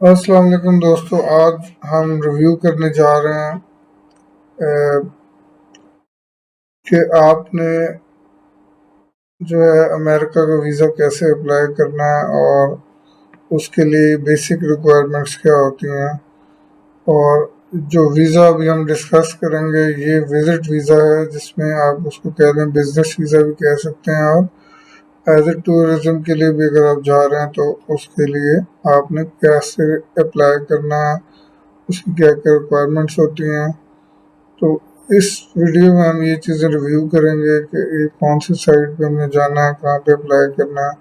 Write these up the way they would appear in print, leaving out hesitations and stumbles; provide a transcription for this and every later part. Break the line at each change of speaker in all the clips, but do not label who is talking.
अस्सलाम वालेकुम दोस्तों। आज हम रिव्यू करने जा रहे हैं कि आपने जो है अमेरिका का वीज़ा कैसे अप्लाई करना है और उसके लिए बेसिक रिक्वायरमेंट्स क्या होती हैं। और जो वीज़ा अभी हम डिस्कस करेंगे ये विजिट वीज़ा है, जिसमें आप उसको कह लें बिजनेस वीज़ा भी कह सकते हैं। और एज ए टूरिज्म के लिए भी अगर आप जा रहे हैं तो उसके लिए आपने कैसे अप्लाई करना है, उसकी क्या क्या रिक्वायरमेंट्स होती हैं। तो इस वीडियो में हम ये चीज़ें रिव्यू करेंगे कि ये कौन सी साइट पे हमें जाना है, कहाँ पे अप्लाई करना है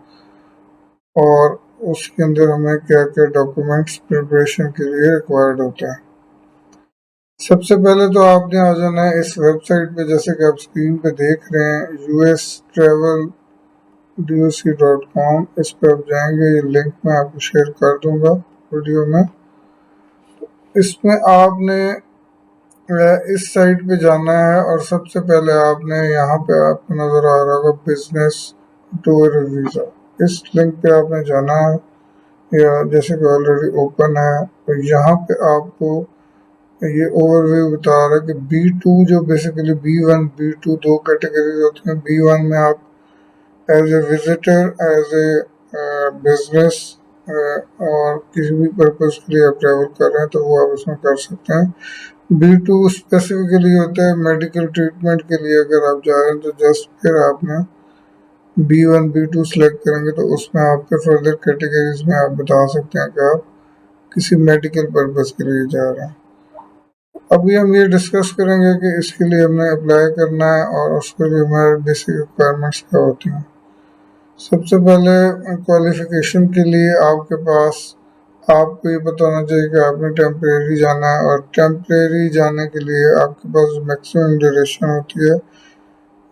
और उसके अंदर हमें क्या क्या डॉक्यूमेंट्स प्रिपरेशन के लिए रिक्वायर्ड होते हैं। सबसे पहले तो आपने आ जाना है इस वेबसाइट पे, जैसे कि आप स्क्रीन पे देख रहे हैं ustraveldoc.com। इस पे आप जाएंगे, ये लिंक मैं आपको शेयर कर दूंगा वीडियो में। इसमें आपने इस साइट पे जाना है और सबसे पहले आपने यहाँ पे आपको नज़र आ रहा होगा बिजनेस टूर वीज़ा। इस लिंक पे आपने जाना है, या जैसे कि ऑलरेडी ओपन है तो यहाँ पे आपको ये ओवरव्यू बता रहा है कि B2 जो बेसिकली B1 B2 दो कैटेगरीज होती हैं। B1 में आप as a visitor, as a business और किसी भी पर्पज़ के लिए आप ट्रैवल कर रहे हैं तो वो आप उसमें कर सकते हैं। B2 स्पेसिफिकली होता है मेडिकल ट्रीटमेंट के लिए। अगर आप जा रहे हैं तो जस्ट फिर आपने B1 B2 सेलेक्ट करेंगे तो उसमें आपके फर्दर कैटेगरीज में आप बता सकते हैं कि आप किसी मेडिकल पर्पज़ के लिए जा रहे हैं। अभी हम ये डिस्कस करेंगे कि इसके लिए हमें अप्लाई करना है और उसके लिए हमारे बेसिक रिक्वायरमेंट्स क्या होती हैं। सबसे पहले क्वालिफिकेशन के लिए आपके पास आपको ये पता होना चाहिए कि आपने टेम्परेरी जाना है, और टेम्परेरी जाने के लिए आपके पास मैक्सिमम ड्यूरेशन होती है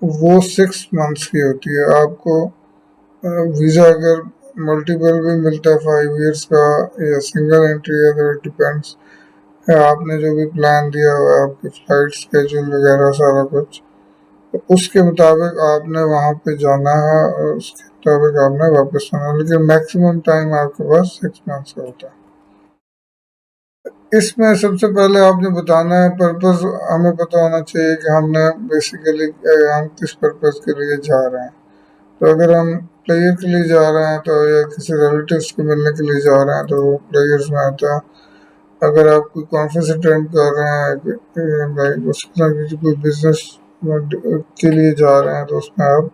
वो 6 मंथ्स की होती है। आपको वीज़ा अगर मल्टीपल भी मिलता है 5 इयर्स का या सिंगल एंट्री है तो इट डिपेंड्स आपने जो भी प्लान दिया हुआ है, आपकी फ्लाइट स्केजूल वगैरह सारा कुछ, तो उसके मुताबिक आपने वहाँ पे जाना है और उसके मुताबिक आपने वापस आना है। लेकिन मैक्सिमम टाइम आपके पास 6 मंथ्स का होता है। इसमें सबसे पहले आपने बताना है पर्पस। हमें पता होना चाहिए कि हमने बेसिकली हम किस पर्पस के लिए जा रहे हैं। तो अगर हम प्लेयर के लिए जा रहे हैं तो, या किसी रिलेटिव्स को मिलने के लिए जा रहे हैं तो वो प्लेयर्स में आता है। अगर आप कोई कॉन्फ्रेंस अटेंड कर रहे हैं भाई उस तरह की कोई बिजनेस के लिए जा रहे हैं तो उसमें आप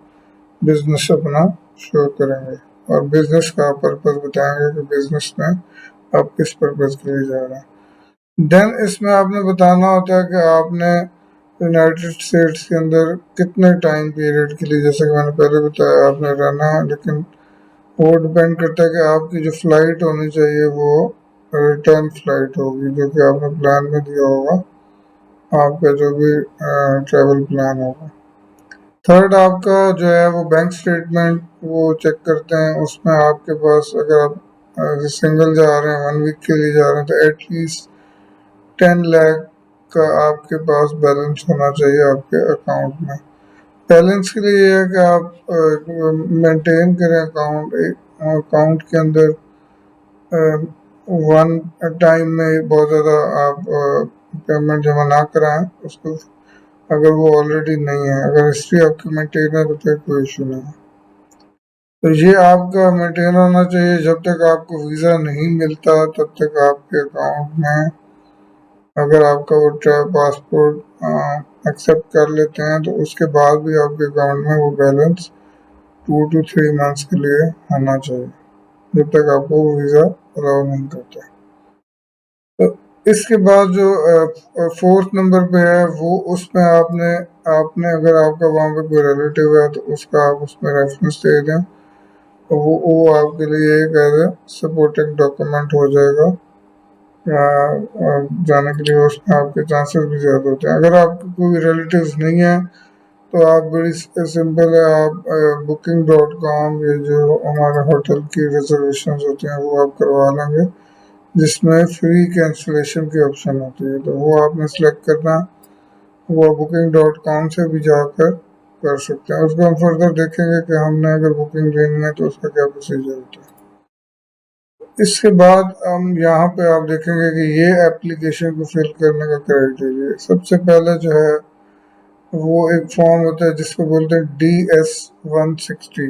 बिजनेस अपना शो करेंगे और बिजनेस का पर्पस बताएंगे कि बिजनेस में आप किस पर्पस के लिए जा रहे हैं। देन इसमें आपने बताना होता है कि आपने यूनाइटेड स्टेट्स के अंदर कितने टाइम पीरियड के लिए, जैसे कि मैंने पहले बताया, आपने रहना है। लेकिन वो डिपेंड करता है कि आपकी जो फ्लाइट होनी चाहिए वो रिटर्न फ्लाइट होगी, जो कि आपने प्लान में दिया होगा, आपका जो भी ट्रैवल प्लान होगा। थर्ड आपका जो है वो बैंक स्टेटमेंट वो चेक करते हैं। उसमें आपके पास अगर आप सिंगल जा रहे हैं, 1 वीक के लिए जा रहे हैं, तो एटलीस्ट 10 लाख का आपके पास बैलेंस होना चाहिए आपके अकाउंट में। बैलेंस के लिए ये है कि आप मेंटेन करें अकाउंट। अकाउंट के अंदर वन टाइम में बहुत ज़्यादा आप पेमेंट जमा ना कराएं उसको, अगर वो ऑलरेडी नहीं है। अगर हिस्ट्री आपकी मेंटेन है तो फिर कोई इशू नहीं है। तो ये आपका मेंटेन होना चाहिए। जब तक आपको वीज़ा नहीं मिलता तब तक आपके अकाउंट में, अगर आपका वो पासपोर्ट एक्सेप्ट कर लेते हैं तो उसके बाद भी आपके अकाउंट में वो बैलेंस 2 to 3 मंथ्स के लिए होना चाहिए, जब तक आपको वो वीज़ा अलाउ नहीं करता। तो इसके बाद जो फोर्थ नंबर पे है वो, उसमें आपने आपने अगर आपका वहाँ पे कोई रिलेटिव है तो उसका आप उसमें रेफरेंस दे दें तो वो आपके लिए एक एज ए सपोर्टिंग डॉक्यूमेंट हो जाएगा। जाने के लिए उसमें आपके चांसेस भी ज़्यादा होते हैं। अगर आपके कोई रिलेटिव्स नहीं है तो आप बड़ी सिंपल है, आप booking.com, ये जो हमारे होटल की रिजर्वेशन होती हैं वो आप करवा लेंगे, जिसमें फ्री कैंसिलेशन की ऑप्शन होती है। तो वो आपने सेलेक्ट करना, वो booking.com से भी जाकर कर सकते हैं। उसको हम फर्दर देखेंगे कि हमने अगर बुकिंग लेनी है तो उसका क्या प्रोसीजर होता है। इसके बाद हम यहाँ पे आप देखेंगे कि ये एप्लीकेशन को फिल करने का क्राइटेरिया, सबसे पहले जो है वो एक फॉर्म होता है जिसको बोलते हैं DS-160।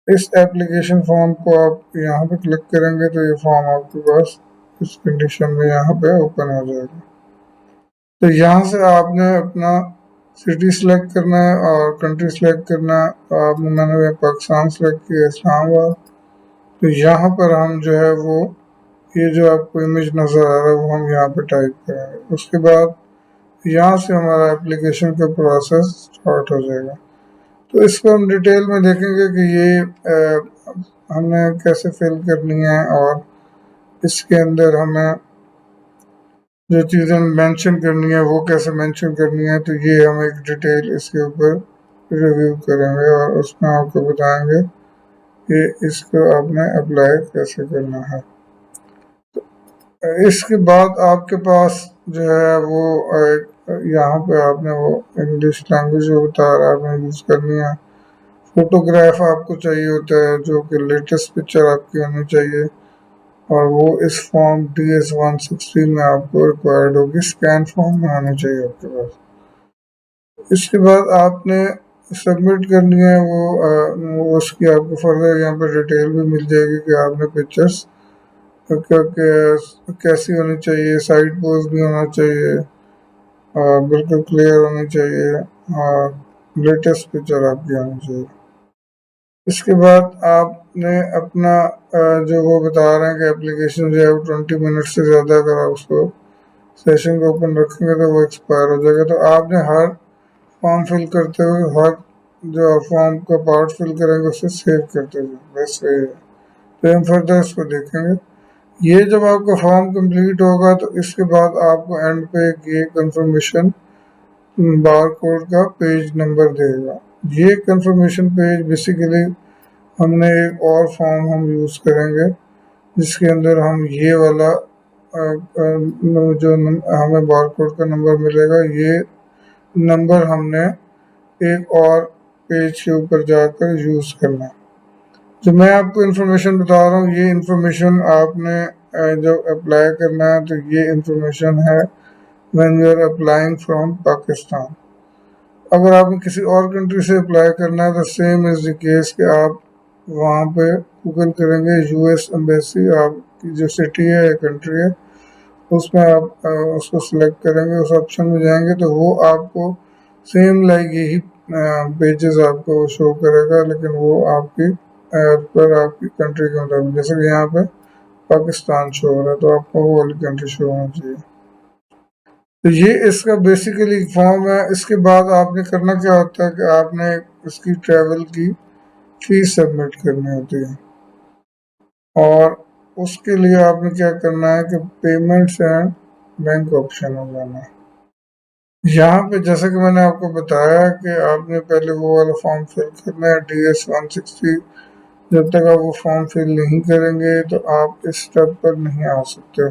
इस एप्लीकेशन फॉर्म को आप यहाँ पे क्लिक करेंगे तो ये फॉर्म आपके पास इस कंडीशन में यहाँ पे ओपन हो जाएगा। तो यहाँ से आपने अपना सिटी सेलेक्ट करना है और कंट्री सेलेक्ट करना है। तो आपने मैंने पाकिस्तान सेलेक्ट किया, इस्लामाबाद। तो यहाँ पर हम जो है वो ये जो आपको इमेज नज़र आ रहा है वो हम यहाँ पे टाइप करेंगे। उसके बाद यहाँ से हमारा एप्लीकेशन का प्रोसेस स्टार्ट हो जाएगा। तो इसको हम डिटेल में देखेंगे कि ये हमें कैसे फिल करनी है और इसके अंदर हमें जो चीज़ें मेंशन करनी है वो कैसे मेंशन करनी है। तो ये हम एक डिटेल इसके ऊपर रिव्यू करेंगे और उसमें आपको बताएंगे कि इसको आपने अप्लाई कैसे करना है। इसके बाद आपके पास जो है वो यहाँ पे आपने वो इंग्लिश लैंग्वेज जो बता रहा है आपने यूज़ करनी है। फोटोग्राफ आपको चाहिए होता है जो कि लेटेस्ट पिक्चर आपकी होनी चाहिए और वो इस फॉर्म DS-160 में आपको रिक्वायर्ड होगी, स्कैन फॉर्म में आनी चाहिए आपके पास। इसके बाद आपने सबमिट करनी है वो उसकी आपको फर्दर यहाँ पर डिटेल भी मिल जाएगी कि आपने पिक्चर्स कैसी होनी चाहिए, साइड पोज भी होना चाहिए और बिल्कुल क्लियर होनी चाहिए और लेटेस्ट पिक्चर आपकी होनी चाहिए। इसके बाद आपने अपना जो वो बता रहे हैं कि एप्लीकेशन जो है वो 20 मिनट से ज़्यादा अगर आप उसको सेशन को ओपन रखेंगे तो वो एक्सपायर हो जाएगा। तो आपने हर फॉर्म फिल करते हुए हर जो फॉर्म का पार्ट फिल करेंगे उसे सेव करते हुए बस वही है। तो हम फर्दर इसको देखेंगे। ये जब आपका फॉर्म कंप्लीट होगा तो इसके बाद आपको एंड पे ये कंफर्मेशन बार कोड का पेज नंबर देगा। ये कंफर्मेशन पेज बेसिकली हमने एक और फॉर्म हम यूज़ करेंगे जिसके अंदर हम ये वाला जो हमें बार कोड का नंबर मिलेगा ये नंबर हमने एक और पेज के ऊपर जाकर यूज़ करना है। जो मैं आपको इन्फॉर्मेशन बता रहा हूँ ये इन्फॉर्मेशन आपने जब अप्लाई करना है तो ये इन्फॉर्मेशन है when you are applying from Pakistan. अगर आपने किसी और कंट्री से अप्लाई करना है तो सेम इज़ द केस कि आप वहाँ पे गूगल करेंगे US एम्बेसी, आपकी जो सिटी है या कंट्री है उसमें आप उसको सिलेक्ट करेंगे, उस ऑप्शन में जाएंगे तो वो आपको सेम लाइक यही पेजेस आपको शो करेगा लेकिन वो आपकी पर आपकी कंट्री के मुताबिक, जैसे कि यहाँ पे पाकिस्तान शो हो रहा है तो आपको वो वाली कंट्री शो होना चाहिए। तो ये इसका बेसिकली फॉर्म है। इसके बाद आपने करना क्या होता है कि आपने इसकी ट्रैवल की फीस सबमिट करनी होती है और उसके लिए आपने क्या करना है कि पेमेंट्स एंड बैंक ऑप्शन हो जाना है। यहाँ पे जैसे कि मैंने आपको बताया कि आपने पहले वो वाला फॉर्म फिल करना है DS-160। जब तक आप वो फॉर्म फिल नहीं करेंगे तो आप इस स्टेप पर नहीं आ सकते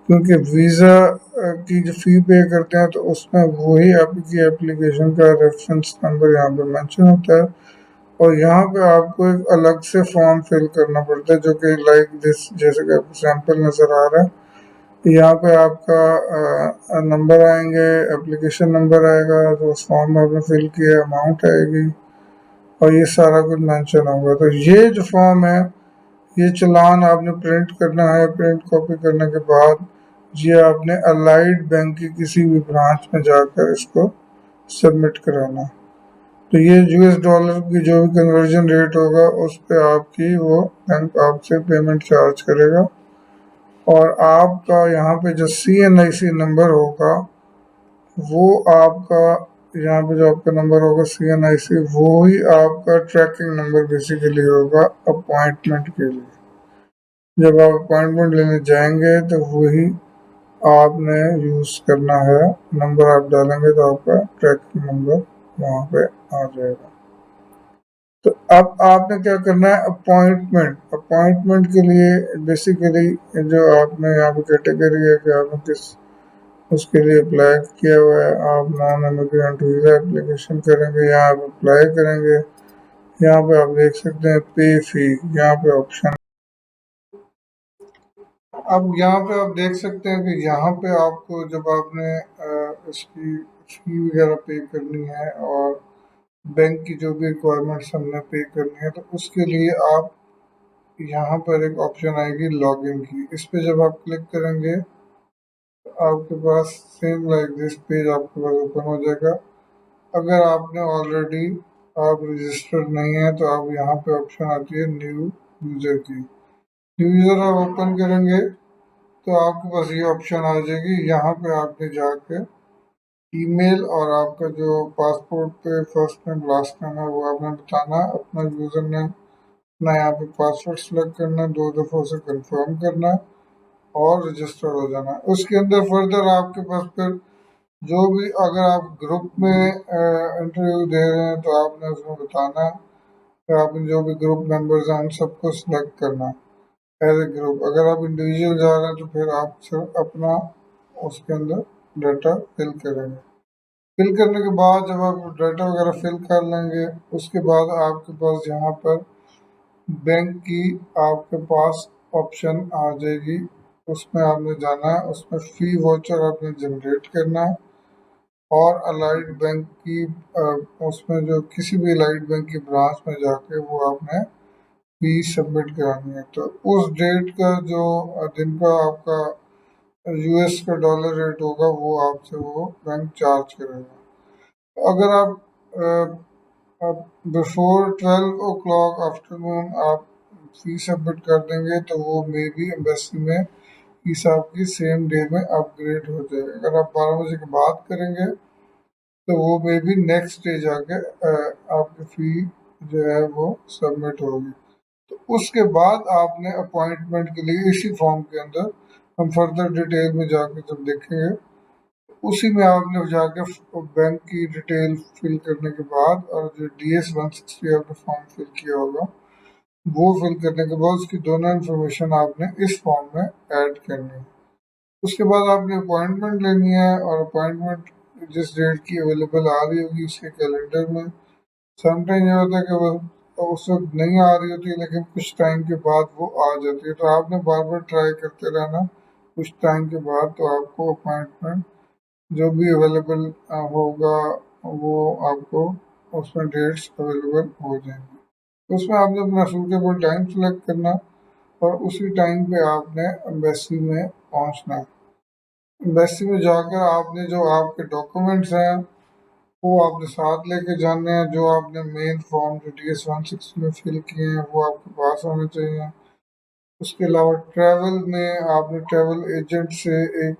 क्योंकि वीज़ा की जो फ़ी पे करते हैं तो उसमें वही आपकी एप्लीकेशन का रेफरेंस नंबर यहाँ पे मेंशन होता है और यहाँ पे आपको एक अलग से फॉर्म फिल करना पड़ता है जो कि लाइक दिस, जैसे कि आपको सैंपल नज़र आ रहा है। यहाँ पे आपका नंबर आएंगे, एप्लीकेशन नंबर आएगा जो उस फॉर्म में आपने फिल किया, अमाउंट आएगी और ये सारा कुछ मेंशन होगा। तो ये जो फॉर्म है ये चालान आपने प्रिंट करना है। प्रिंट कॉपी करने के बाद ये आपने अलाइड बैंक की किसी भी ब्रांच में जाकर इसको सबमिट कराना। तो ये US डॉलर की जो भी कन्वर्जन रेट होगा उस पे आपकी वो बैंक आपसे पेमेंट चार्ज करेगा और आपका यहाँ पे जो CNIC नंबर होगा वो आपका यहाँ पे जो आपका नंबर होगा CNIC वो ही आपका ट्रैकिंग नंबर बेसिकली होगा अपॉइंटमेंट के लिए। जब आप अपॉइंटमेंट लेने जाएंगे तो वही आपने यूज़ करना है। नंबर आप डालेंगे तो आपका ट्रैकिंग नंबर वहाँ पे आ जाएगा। तो अब आपने क्या करना है, अपॉइंटमेंट के लिए बेसिकली जो आपने यहाँ पे कैटेगरी है कि आपने किस उसके लिए अप्लाई किया हुआ है। आप नॉन इमिग्रेंट वीज़ा एप्लीकेशन करेंगे, यहाँ आप अप्लाई करेंगे। यहाँ पे आप देख सकते हैं पे फी, यहाँ पे ऑप्शन अब यहाँ पे आप देख सकते हैं कि यहाँ पे आपको जब आपने इसकी फी वगैरह पे करनी है और बैंक की जो भी रिक्वायरमेंट्स हमने पे करनी है, तो उसके लिए आप यहाँ पर एक ऑप्शन आएगी लॉगिन की। इस पे जब आप क्लिक करेंगे तो आपके पास सेम लाइक दिस पेज आपके पास ओपन हो जाएगा। अगर आपने ऑलरेडी आप रजिस्टर्ड नहीं है तो आप यहाँ पे ऑप्शन आती है न्यू यूज़र की। न्यू यूज़र आप ओपन करेंगे तो आपके पास ये ऑप्शन आ जाएगी। यहाँ पे आपने जाके ईमेल और आपका जो पासपोर्ट पे फर्स्ट नेम लास्ट नेम है वो आपने बताना, अपना यूज़र नेम अपना यहाँ पे पासवर्ड सेलेक्ट करना, 2 दफ़ा उसे कंफर्म करना और रजिस्टर हो जाना। उसके अंदर फर्दर आपके पास फिर जो भी अगर आप ग्रुप में इंटरव्यू दे रहे हैं तो आपने उसमें बताना कि आपने जो भी ग्रुप मेंबर्स हैं उन सबको सिलेक्ट करना एज ए ग्रुप। अगर आप इंडिविजुअल जा रहे हैं तो फिर आप सिर्फ अपना उसके अंदर डाटा फिल करेंगे। फिल करने के बाद जब आप डाटा वगैरह फिल कर लेंगे उसके बाद आपके पास यहाँ पर बैंक की आपके पास ऑप्शन आ जाएगी। उसमें आपने जाना है, उसमें फ़ी वाउचर आपने जनरेट करना है और अलाइड बैंक की उसमें जो किसी भी अलाइड बैंक की ब्रांच में जाके वो आपने फी सबमिट करानी है। तो उस डेट का जो दिन का आपका यूएस का डॉलर रेट होगा वो आपसे वो बैंक चार्ज करेगा। अगर आप बिफोर 12 o'clock आफ्टरनून आप फी सबमिट कर देंगे तो वो मे बी एम्बेसी में फीस आपकी सेम डे में अपग्रेड हो जाएगी। अगर आप 12 बजे के बाद करेंगे तो वो मे बी नेक्स्ट डे जाके आपकी फ़ी जो है वो सबमिट होगी। तो उसके बाद आपने अपॉइंटमेंट के लिए इसी फॉर्म के अंदर हम फर्दर डिटेल में जाके जब देखेंगे उसी में आपने जाके बैंक की डिटेल फिल करने के बाद और जो DS-160 आपने फॉर्म फिल किया होगा वो फिल करने के बाद उसकी दोनों इन्फॉर्मेशन आपने इस फॉर्म में ऐड करनी है। उसके बाद आपने अपॉइंटमेंट लेनी है और अपॉइंटमेंट जिस डेट की अवेलेबल आ रही होगी उसके कैलेंडर में। समटाइम ये होता है कि वो उस वक्त नहीं आ रही होती है लेकिन कुछ टाइम के बाद वो आ जाती है, तो आपने बार बार ट्राई करते रहना। कुछ टाइम के बाद तो आपको अपॉइंटमेंट जो भी अवेलेबल होगा वो आपको उसमें डेट्स अवेलेबल हो जाएंगी। उसमें आपने अपना सूटेबल टाइम सेलेक्ट करना और उसी टाइम पे आपने एम्बेसी में पहुंचना। एम्बेसी में जाकर आपने जो आपके डॉक्यूमेंट्स हैं वो आपने साथ लेके जाने हैं। जो आपने मेन फॉर्म जो DS-160 में फिल किए हैं वो आपके पास होने चाहिए। उसके अलावा ट्रैवल में आपने ट्रैवल एजेंट से एक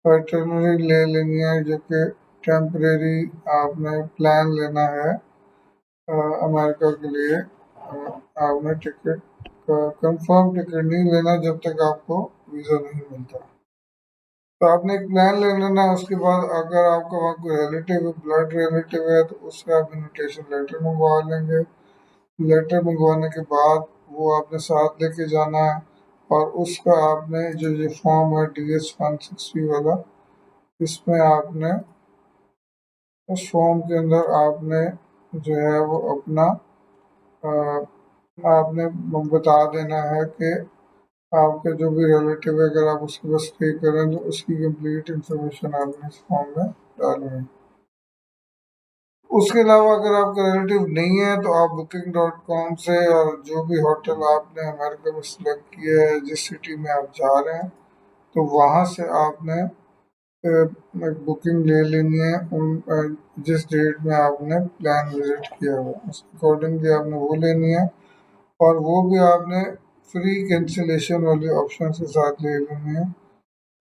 आइटिनरी ले लेनी है जो कि टेम्परेरी आपने प्लान लेना है अमेरिका के लिए। आपने टिकट कंफर्म टिकट नहीं लेना जब तक आपको वीज़ा नहीं मिलता। तो आपने एक प्लान ले लेना है। उसके बाद अगर आपका वहाँ कोई रिलेटिव है, ब्लड रिलेटिव है, तो उसका आप इन्विटेशन लेटर मंगवा लेंगे। लेटर मंगवाने के बाद वो आपने साथ लेके जाना है और उसका आपने जो ये फॉर्म है DS-160 वाला, इसमें आपने उस फॉर्म के अंदर आपने जो है वो अपना आपने बता देना है कि आपके जो भी रिलेटिव है अगर आप उसके पास स्टे करें तो उसकी कंप्लीट इंफॉर्मेशन आपने इस फॉर्म में डालनी है। उसके अलावा अगर आपका रिलेटिव नहीं है तो आप Booking.com से और जो भी होटल आपने अमेरिका में सिलेक्ट किया है जिस सिटी में आप जा रहे हैं तो वहाँ से आपने बुकिंग ले लेनी है उन जिस डेट में आपने प्लान विजिट किया हुआ उसके अकॉर्डिंगली आपने वो लेनी है और वो भी आपने फ्री कैंसिलेशन वाले ऑप्शन के साथ ले लेनी है।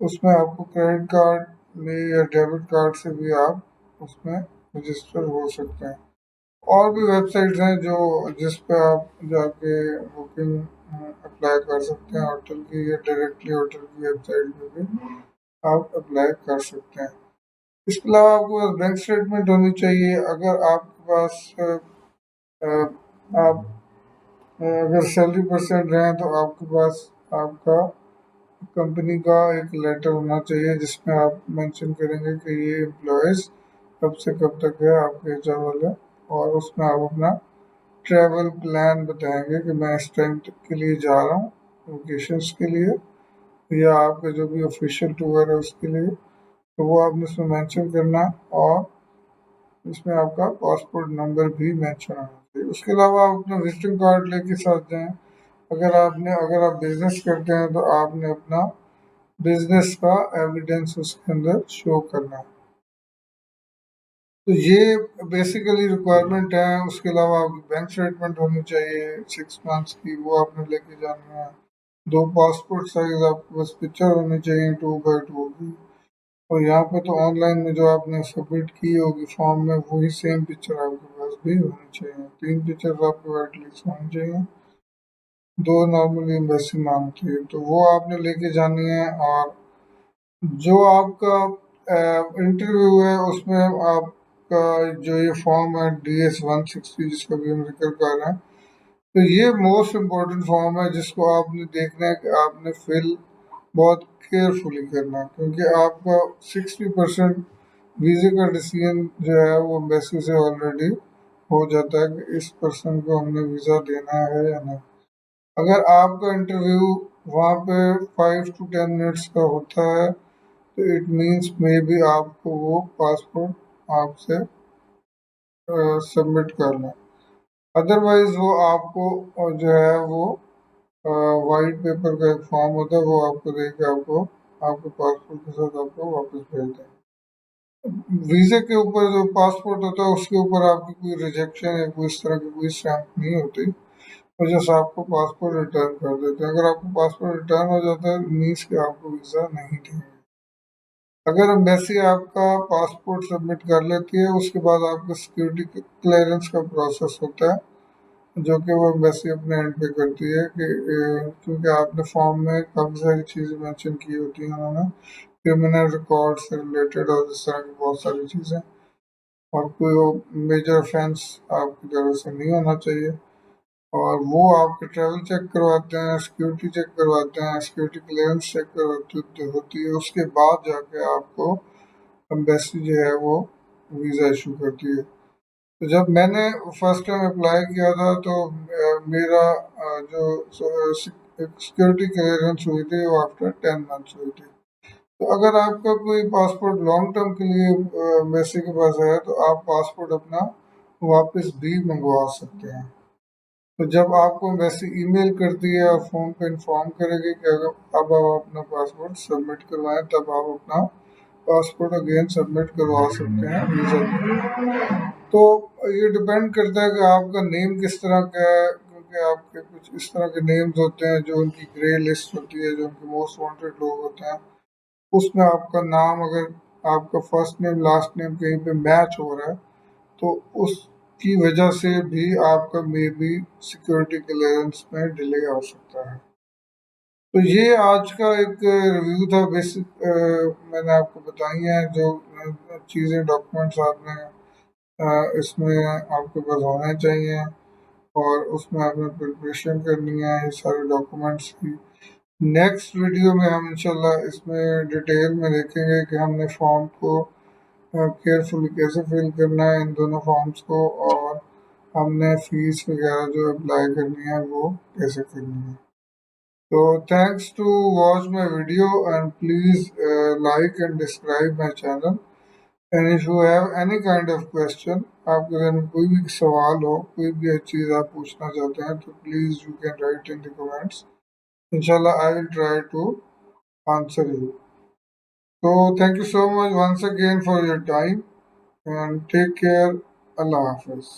उसमें आपको क्रेडिट कार्ड में या डेबिट कार्ड से भी आप उसमें रजिस्टर हो सकते हैं। और भी वेबसाइट्स हैं जो जिस पे आप जाके बुकिंग अप्लाई कर सकते हैं होटल की या डायरेक्टली होटल की वेबसाइट पे भी आप अप्लाई कर सकते हैं। इसके अलावा आपके पास बैंक स्टेटमेंट होनी चाहिए। अगर आपके पास आप अगर सैलरी परसेंट हैं तो आपके पास आपका कंपनी का एक लेटर होना चाहिए जिसमें आप मेंशन करेंगे कि ये एम्प्लॉयज़ कब से कब तक है आपके HR वाले, और उसमें आप अपना ट्रैवल प्लान बताएंगे कि मैं इस टाइम के लिए जा रहा हूँ लोकेशंस के लिए या आपका जो भी ऑफिशियल टूर है उसके लिए, तो वो आपने इसमें मेंशन करना है, और इसमें आपका पासपोर्ट नंबर भी मेंशन होना चाहिए। उसके अलावा आप अपना विजिटिंग कार्ड लेके साथ जाएं। अगर आप बिजनेस करते हैं तो आपने अपना बिजनेस का एविडेंस उसके अंदर शो करना है। तो ये बेसिकली रिक्वायरमेंट है। उसके अलावा आपकी बैंक स्टेटमेंट होनी चाहिए 6 मंथ्स की, वो आपने लेके जानी है। 2 पासपोर्ट साइज आपके पास पिक्चर होनी चाहिए 2x2 की। और यहाँ पे तो ऑनलाइन में जो आपने सबमिट की होगी फॉर्म में, वही सेम पिक्चर आपके पास भी होनी चाहिए। 3 पिक्चर आपके एटलीस्ट होनी चाहिए। 2 नॉर्मली एम्बेसी मांगती है, तो वो आपने लेके जानी है। और जो आपका इंटरव्यू है उसमें आपका जो ये फॉर्म है DS-160 जिसका भी हम जिक्र कर रहे हैं, तो ये मोस्ट इम्पोर्टेंट फॉर्म है जिसको आपने देखना है कि आपने फिल बहुत केयरफुली करना है, क्योंकि आपका 60% वीज़े का डिसीजन जो है वो एम्बेसी से ऑलरेडी हो जाता है कि इस पर्सन को हमने वीज़ा देना है या नहीं। अगर आपका इंटरव्यू वहाँ पे 5 to 10 मिनट्स का होता है, तो इट मीन्स मे बी आपको वो पासपोर्ट आपसे सबमिट कर लें। अदरवाइज वो आपको जो है वो वाइट पेपर का एक फॉर्म होता है, वो आपको दे के आपको आपके पासपोर्ट के साथ आपको वापस भेज दें। वीज़े के ऊपर जो पासपोर्ट होता है उसके ऊपर आपकी कोई रिजेक्शन या कोई इस तरह की कोई स्टैंप नहीं होती, वजह से आपको पासपोर्ट रिटर्न कर देते हैं। अगर आपको पासपोर्ट रिटर्न हो जाता है मीन्स कि आपको वीज़ा नहीं देंगे। अगर एम्बेसी आपका पासपोर्ट सबमिट कर लेती है, उसके बाद आपका सिक्योरिटी क्लियरेंस का प्रोसेस होता है, जो कि वो एम्बेसी अपने एंड पे करती है कि क्योंकि आपने फॉर्म में काफ़ी सारी चीज़ें मेंशन की होती हैं उन्होंने, क्रिमिनल रिकॉर्ड से रिलेटेड और इस तरह की बहुत सारी चीज़ें, और कोई मेजर ऑफेंस आपकी तरफ से नहीं होना चाहिए। और वो आपके ट्रैवल चेक करवाते हैं, सिक्योरिटी चेक करवाते हैं, सिक्योरिटी क्लियरेंस चेक करवाती होती है, उसके बाद जाके आपको एम्बेसी जो है वो वीज़ा इशू करती है। तो जब मैंने फर्स्ट टाइम अप्लाई किया था तो मेरा जो सिक्योरिटी क्लियरेंस हुई थी वो आफ्टर 10 मंथ्स हुई थी। तो अगर आपका कोई पासपोर्ट लॉन्ग टर्म के लिए एम्बेसी के पास है तो आप पासपोर्ट अपना वापस भी मंगवा सकते हैं। तो जब आपको एम्बेसी ईमेल करती है और फ़ोन पे इन्फॉर्म करेगी कि अगर अब आप अपना पासपोर्ट सबमिट करवाएं, तब आप अपना पासपोर्ट अगेन सबमिट करवा सकते हैं वीज़ा के लिए। तो ये डिपेंड करता है कि आपका नेम किस तरह का है, क्योंकि आपके कुछ इस तरह के नेम्स होते हैं जो उनकी ग्रे लिस्ट होती है, जो उनके मोस्ट वांटेड लोग होते हैं, उसमें आपका नाम अगर आपका फर्स्ट नेम लास्ट नेम कहीं पे मैच हो रहा है, तो उसकी वजह से भी आपका मे बी सिक्योरिटी क्लियरेंस में डिले आ सकता है। तो ये आज का एक रिव्यू था बेसिक, मैंने आपको बताई हैं जो चीज़ें डॉक्यूमेंट्स आपने इसमें आपके पास होने चाहिए, और उसमें आपने प्रिपरेशन करनी है ये सारे डॉक्यूमेंट्स की। नेक्स्ट वीडियो में हम इंशाल्लाह इसमें डिटेल में देखेंगे कि हमने फॉर्म को केयरफुली कैसे फिल करना है इन दोनों फॉर्म्स को, और हमने फीस वगैरह जो अप्लाई करनी है वो कैसे करनी है। So thanks to watch my video, and please like and subscribe my channel. And if you have any kind of question, आपके अगर में कोई भी सवाल हो, कोई भी चीज़ आप पूछना चाहते हैं, तो please you can write in the comments. Inshallah, I will try to answer you. So thank you so much once again for your time, and take care. Allah Hafiz.